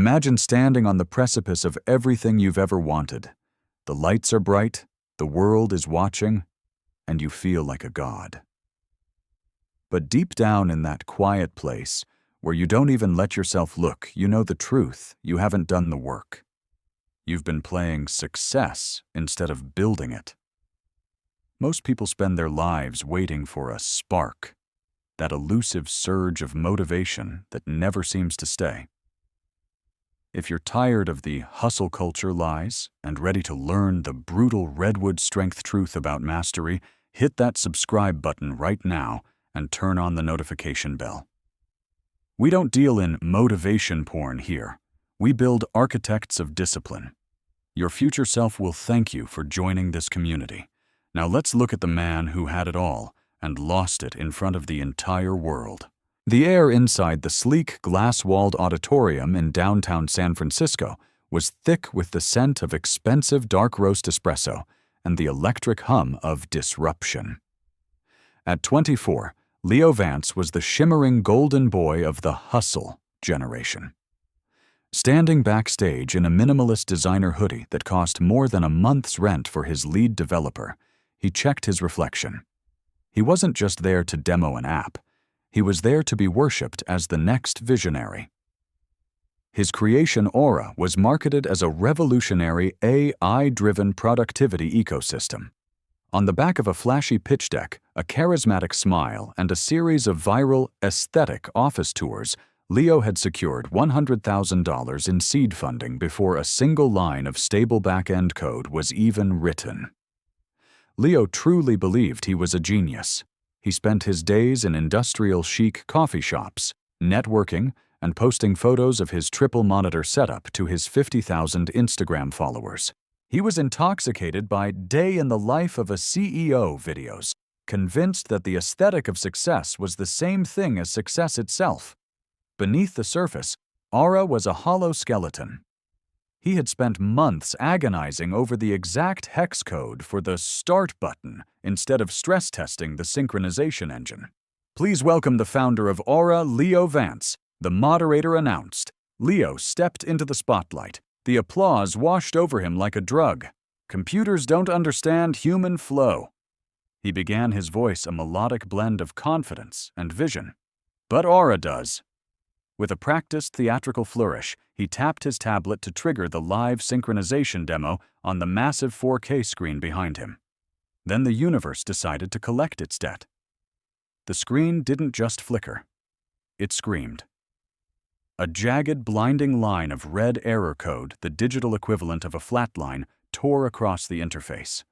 Imagine standing on the precipice of everything you've ever wanted. The lights are bright, the world is watching, and you feel like a god. But deep down in that quiet place, where you don't even let yourself look, you know the truth. You haven't done the work. You've been playing success instead of building it. Most people spend their lives waiting for a spark, that elusive surge of motivation that never seems to stay. If you're tired of the hustle culture lies and ready to learn the brutal Redwood strength truth about mastery, hit that subscribe button right now and turn on the notification bell. We don't deal in motivation porn here. We build architects of discipline. Your future self will thank you for joining this community. Now let's look at the man who had it all and lost it in front of the entire world. The air inside the sleek, glass-walled auditorium in downtown San Francisco was thick with the scent of expensive dark roast espresso and the electric hum of disruption. At 24, Leo Vance was the shimmering golden boy of the hustle generation. Standing backstage in a minimalist designer hoodie that cost more than a month's rent for his lead developer, he checked his reflection. He wasn't just there to demo an app. He was there to be worshipped as the next visionary. His creation Aura was marketed as a revolutionary AI-driven productivity ecosystem. On the back of a flashy pitch deck, a charismatic smile, and a series of viral, aesthetic office tours, Leo had secured $100,000 in seed funding before a single line of stable back-end code was even written. Leo truly believed he was a genius. He spent his days in industrial chic coffee shops, networking, and posting photos of his triple-monitor setup to his 50,000 Instagram followers. He was intoxicated by day in the life of a CEO videos, convinced that the aesthetic of success was the same thing as success itself. Beneath the surface, Aura was a hollow skeleton. He had spent months agonizing over the exact hex code for the start button instead of stress testing the synchronization engine. Please welcome the founder of Aura, Leo Vance. The moderator announced. Leo stepped into the spotlight. The applause washed over him like a drug. Computers don't understand human flow. He began, his voice a melodic blend of confidence and vision. But Aura does. With a practiced theatrical flourish, he tapped his tablet to trigger the live synchronization demo on the massive 4K screen behind him. Then the universe decided to collect its debt. The screen didn't just flicker. It screamed. A jagged, blinding line of red error code, the digital equivalent of a flat line, tore across the interface.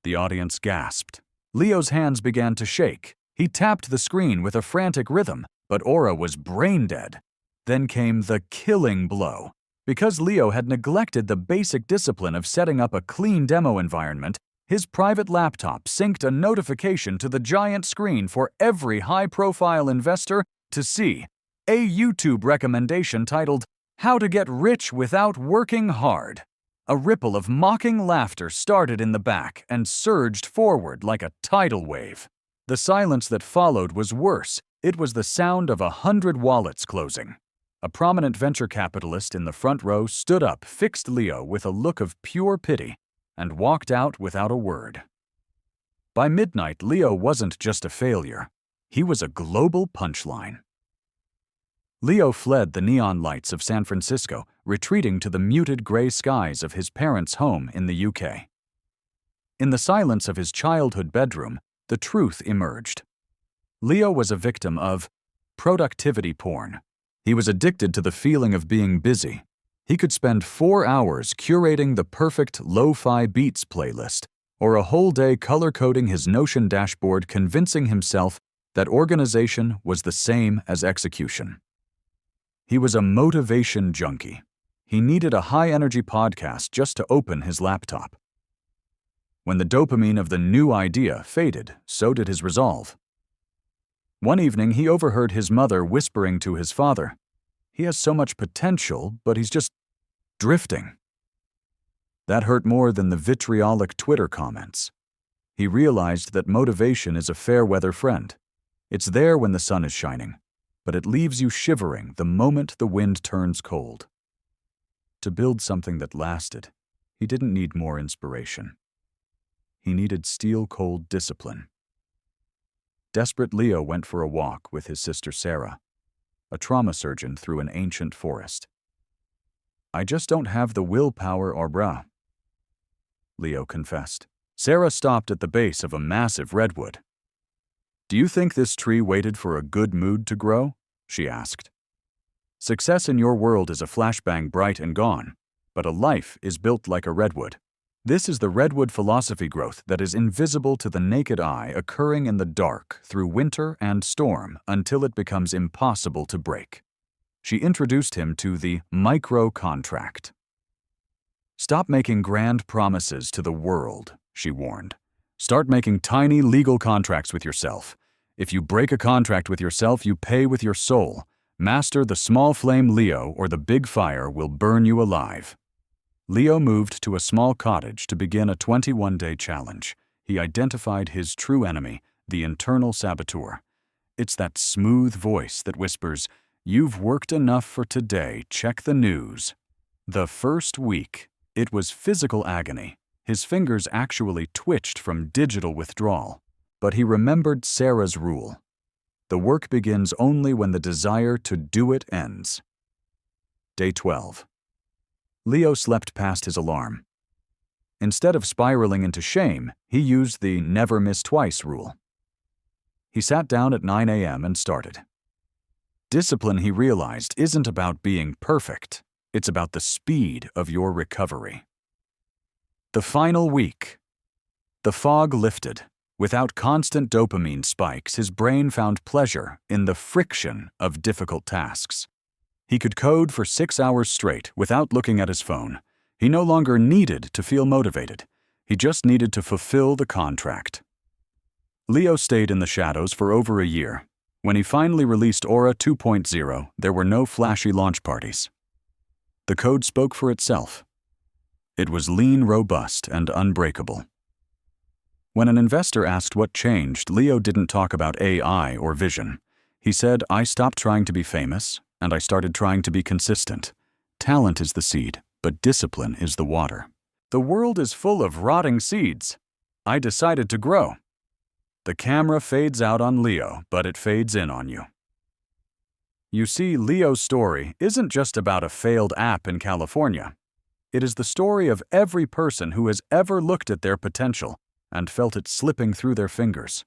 The audience gasped. Leo's hands began to shake. He tapped the screen with a frantic rhythm, but Aura was brain dead. Then came the killing blow. Because Leo had neglected the basic discipline of setting up a clean demo environment, his private laptop synced a notification to the giant screen for every high-profile investor to see. A YouTube recommendation titled, "How to Get Rich Without Working Hard." A ripple of mocking laughter started in the back and surged forward like a tidal wave. The silence that followed was worse. It was the sound of 100 wallets closing. A prominent venture capitalist in the front row stood up, fixed Leo with a look of pure pity, and walked out without a word. By midnight, Leo wasn't just a failure. He was a global punchline. Leo fled the neon lights of San Francisco, retreating to the muted gray skies of his parents' home in the UK. In the silence of his childhood bedroom, the truth emerged. Leo was a victim of productivity porn. He was addicted to the feeling of being busy. He could spend 4 hours curating the perfect lo-fi beats playlist, or a whole day color-coding his Notion dashboard, convincing himself that organization was the same as execution. He was a motivation junkie. He needed a high-energy podcast just to open his laptop. When the dopamine of the new idea faded, so did his resolve. One evening, he overheard his mother whispering to his father, "He has so much potential, but he's just drifting." That hurt more than the vitriolic Twitter comments. He realized that motivation is a fair-weather friend. It's there when the sun is shining, but it leaves you shivering the moment the wind turns cold. To build something that lasted, he didn't need more inspiration. He needed steel-cold discipline. Desperate Leo went for a walk with his sister Sarah, a trauma surgeon through an ancient forest. "I just don't have the willpower or bra," Leo confessed. Sarah stopped at the base of a massive redwood. "Do you think this tree waited for a good mood to grow?" she asked. "Success in your world is a flashbang bright and gone, but a life is built like a redwood. This is the Redwood Philosophy growth that is invisible to the naked eye, occurring in the dark through winter and storm until it becomes impossible to break." She introduced him to the micro-contract. "Stop making grand promises to the world," she warned. "Start making tiny legal contracts with yourself. If you break a contract with yourself, you pay with your soul. Master the small flame, Leo, or the big fire will burn you alive." Leo moved to a small cottage to begin a 21-day challenge. He identified his true enemy, the internal saboteur. It's that smooth voice that whispers, "You've worked enough for today, check the news." The first week, it was physical agony. His fingers actually twitched from digital withdrawal. But he remembered Sarah's rule. The work begins only when the desire to do it ends. Day 12. Leo slept past his alarm. Instead of spiraling into shame, he used the never miss twice rule. He sat down at 9 a.m. and started. Discipline, he realized, isn't about being perfect. It's about the speed of your recovery. The final week. The fog lifted. Without constant dopamine spikes, his brain found pleasure in the friction of difficult tasks. He could code for 6 hours straight without looking at his phone. He no longer needed to feel motivated. He just needed to fulfill the contract. Leo stayed in the shadows for over a year. When he finally released Aura 2.0, there were no flashy launch parties. The code spoke for itself. It was lean, robust, and unbreakable. When an investor asked what changed, Leo didn't talk about AI or vision. He said, "I stopped trying to be famous, and I started trying to be consistent. Talent is the seed, but discipline is the water. The world is full of rotting seeds. I decided to grow." The camera fades out on Leo, but it fades in on you. You see, Leo's story isn't just about a failed app in California. It is the story of every person who has ever looked at their potential and felt it slipping through their fingers.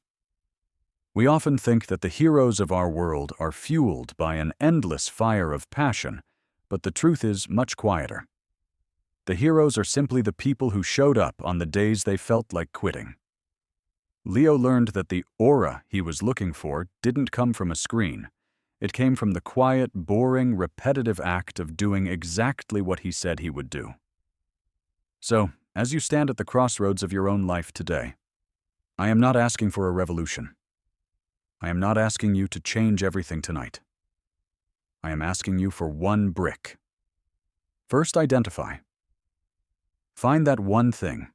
We often think that the heroes of our world are fueled by an endless fire of passion, but the truth is much quieter. The heroes are simply the people who showed up on the days they felt like quitting. Leo learned that the aura he was looking for didn't come from a screen. It came from the quiet, boring, repetitive act of doing exactly what he said he would do. So, as you stand at the crossroads of your own life today, I am not asking for a revolution. I am not asking you to change everything tonight. I am asking you for one brick. First, identify. Find that one thing.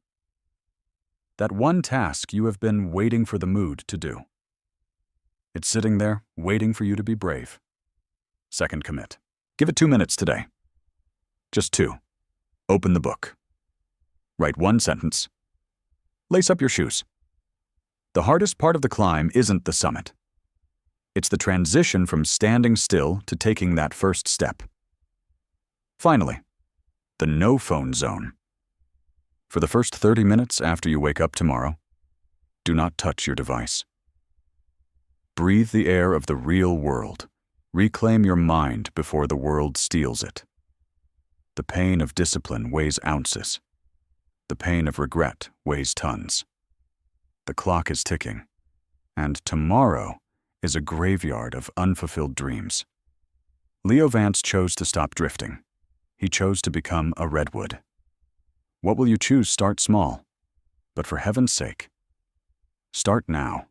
That one task you have been waiting for the mood to do. It's sitting there, waiting for you to be brave. Second, commit. Give it 2 minutes today. Just 2. Open the book. Write 1 sentence. Lace up your shoes. The hardest part of the climb isn't the summit. It's the transition from standing still to taking that first step. Finally, the no-phone zone. For the first 30 minutes after you wake up tomorrow, do not touch your device. Breathe the air of the real world. Reclaim your mind before the world steals it. The pain of discipline weighs ounces. The pain of regret weighs tons. The clock is ticking, and tomorrow is a graveyard of unfulfilled dreams. Leo Vance chose to stop drifting. He chose to become a redwood. What will you choose? Start small. But for heaven's sake, start now.